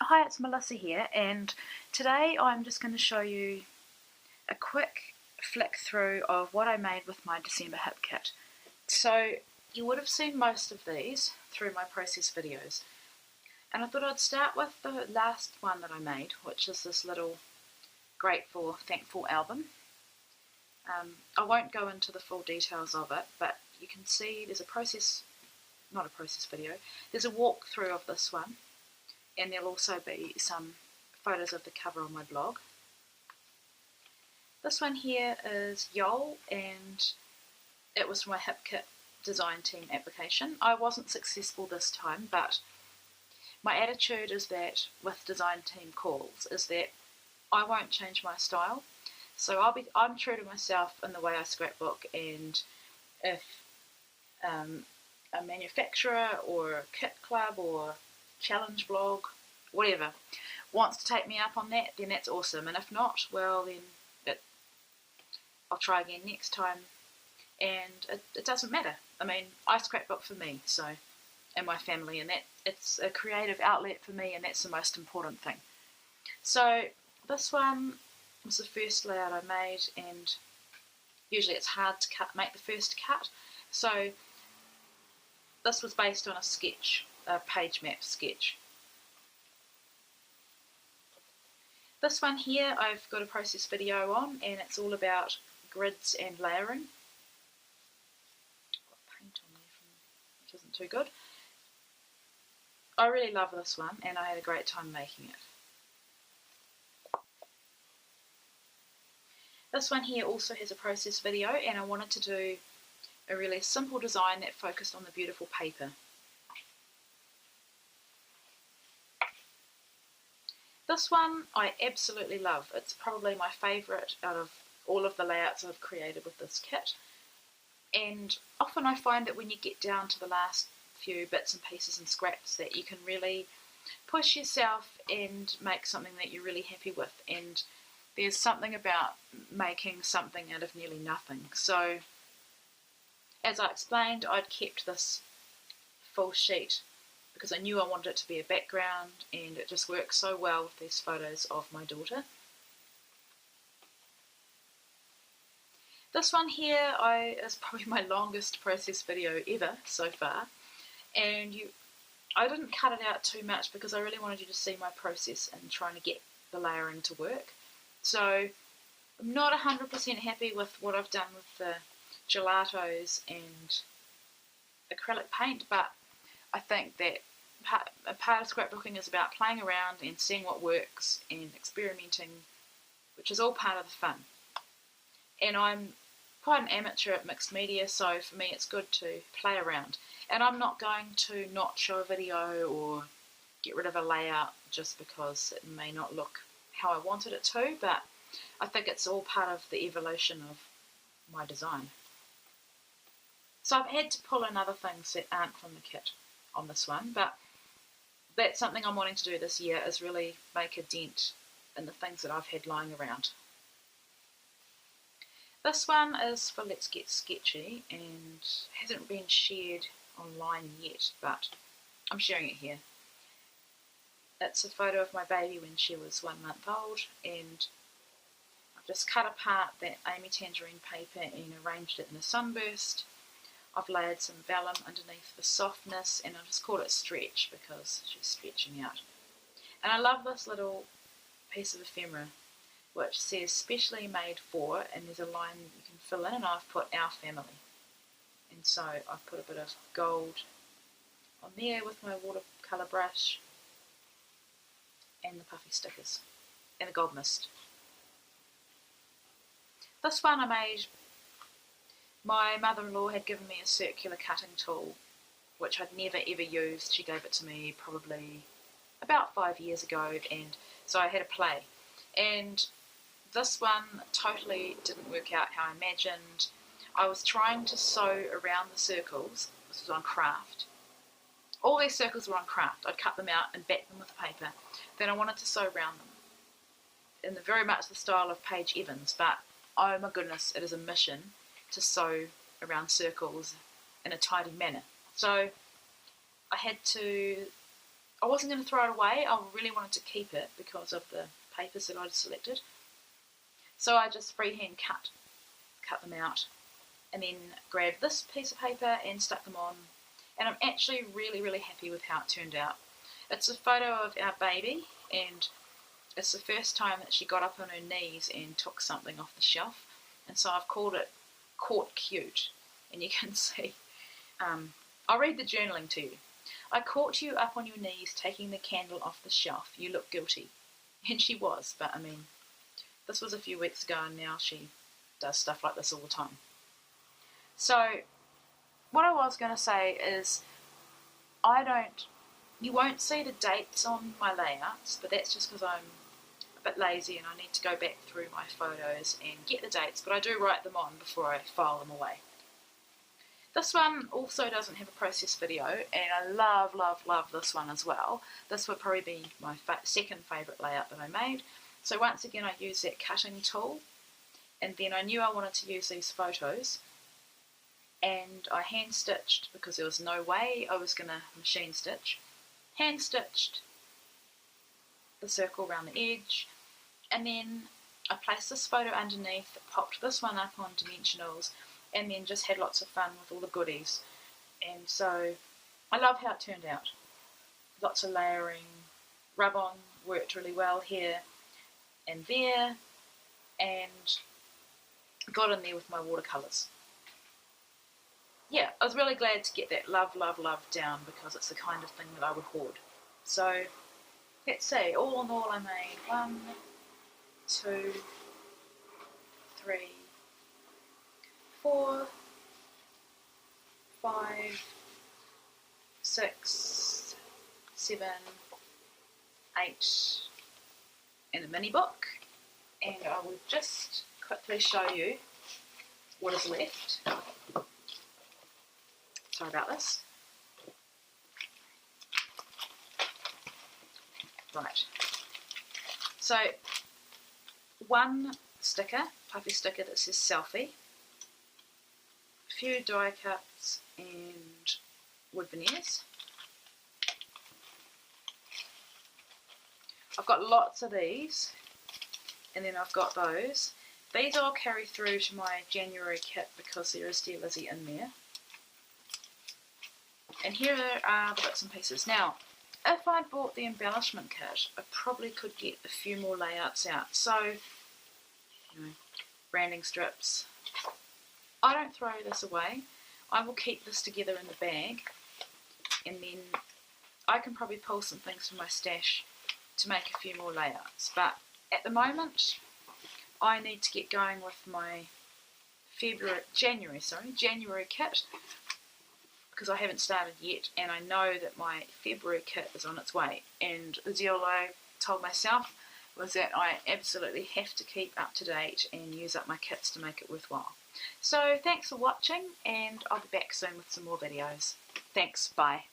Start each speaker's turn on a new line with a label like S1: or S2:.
S1: Hi, it's Melissa here, and today I'm just going to show you a quick flick through of what I made with my December hip kit. So you would have seen most of these through my process videos, and I thought I'd start with the last one that I made, which is this little Grateful Thankful album. I won't go into the full details of it, but you can see there's not a process video, there's a walkthrough of this one, and there'll also be some photos of the cover on my blog. This one here is Yol, and it was from my hip kit design team application. I wasn't successful this time, but my attitude is that with design team calls is that I won't change my style. So I'm true to myself in the way I scrapbook, and if a manufacturer or a kit club or challenge blog, whatever, wants to take me up on that, then that's awesome. And if not, well then I'll try again next time, and it doesn't matter. I mean, I scrapbook for me, so, and my family, and that it's a creative outlet for me, and that's the most important thing. So this one was the first layout I made, and usually it's hard to make the first cut. So this was based on a sketch, a page map sketch. This one here I've got a process video on, and it's all about grids and layering. Got paint on there which isn't too good. I really love this one, and I had a great time making it. This one here also has a process video, and I wanted to do a really simple design that focused on the beautiful paper. This one I absolutely love. It's probably my favourite out of all of the layouts I've created with this kit. And often I find that when you get down to the last few bits and pieces and scraps that you can really push yourself and make something that you're really happy with. And there's something about making something out of nearly nothing. So as I explained, I'd kept this full sheet because I knew I wanted it to be a background, and it just works so well with these photos of my daughter. This one here is probably my longest process video ever so far, and I didn't cut it out too much because I really wanted you to see my process in trying to get the layering to work. So I'm not 100% happy with what I've done with the gelatos and acrylic paint, but I think that a part of scrapbooking is about playing around and seeing what works and experimenting, which is all part of the fun. And I'm quite an amateur at mixed media, so for me it's good to play around. And I'm not going to not show a video or get rid of a layout just because it may not look how I wanted it to, but I think it's all part of the evolution of my design. So I've had to pull in other things that aren't from the kit on this one, but that's something I'm wanting to do this year, is really make a dent in the things that I've had lying around. This one is for Let's Get Sketchy and hasn't been shared online yet, but I'm sharing it here. It's a photo of my baby when she was 1 month old, and I've just cut apart that Amy Tangerine paper and arranged it in a sunburst. I've layered some vellum underneath for softness, and I just called it Stretch because she's stretching out. And I love this little piece of ephemera which says specially made for, and there's a line you can fill in, and I've put our family. And so I've put a bit of gold on there with my watercolour brush and the puffy stickers and the gold mist. This one I made, my mother-in-law had given me a circular cutting tool which I'd never ever used. She gave it to me probably about 5 years ago, and so I had a play. And this one totally didn't work out how I imagined. I was trying to sew around the circles. This was on craft. All these circles were on craft. I'd cut them out and back them with paper. Then I wanted to sew around them in very much the style of Paige Evans, but oh my goodness, it is a mission to sew around circles in a tidy manner. So I had to I wasn't going to throw it away. I really wanted to keep it because of the papers that I'd selected. So I just freehand cut them out, and then grabbed this piece of paper and stuck them on. And I'm actually really, really happy with how it turned out. It's a photo of our baby, and it's the first time that she got up on her knees and took something off the shelf. And so I've called it Caught Cute. And you can see, I'll read the journaling to you. I caught you up on your knees taking the candle off the shelf. You look guilty. And she was, but I mean, this was a few weeks ago, and now she does stuff like this all the time. So what I was going to say is, you won't see the dates on my layouts, but that's just because I'm a bit lazy and I need to go back through my photos and get the dates, but I do write them on before I file them away. This one also doesn't have a process video, and I love, love, love this one as well. This would probably be my second favourite layout that I made. So once again, I used that cutting tool, and then I knew I wanted to use these photos, and I hand stitched because there was no way I was going to machine stitch. Hand stitched the circle around the edge, and then I placed this photo underneath, popped this one up on dimensionals, and then just had lots of fun with all the goodies. And so I love how it turned out. Lots of layering, rub on worked really well here and there, and got in there with my watercolours. Yeah, I was really glad to get that love, love, love down, because it's the kind of thing that I would hoard. So let's see, all in all I made 1, 2, 3, 4, 5, 6, 7, 8 in a mini book, and I will just quickly show you what is left. Sorry about this. Right. So, one sticker, puffy sticker that says selfie, a few die cuts and wood veneers. I've got lots of these, and then I've got those. These all carry through to my January kit because there is Dear Lizzie in there. And here are the bits and pieces. Now, if I'd bought the embellishment kit, I probably could get a few more layouts out. So, branding strips. I don't throw this away. I will keep this together in the bag, and then I can probably pull some things from my stash to make a few more layouts. But at the moment, I need to get going with my January kit, because I haven't started yet, and I know that my February kit is on its way. And the deal I told myself was that I absolutely have to keep up to date and use up my kits to make it worthwhile. So thanks for watching, and I'll be back soon with some more videos. Thanks, bye.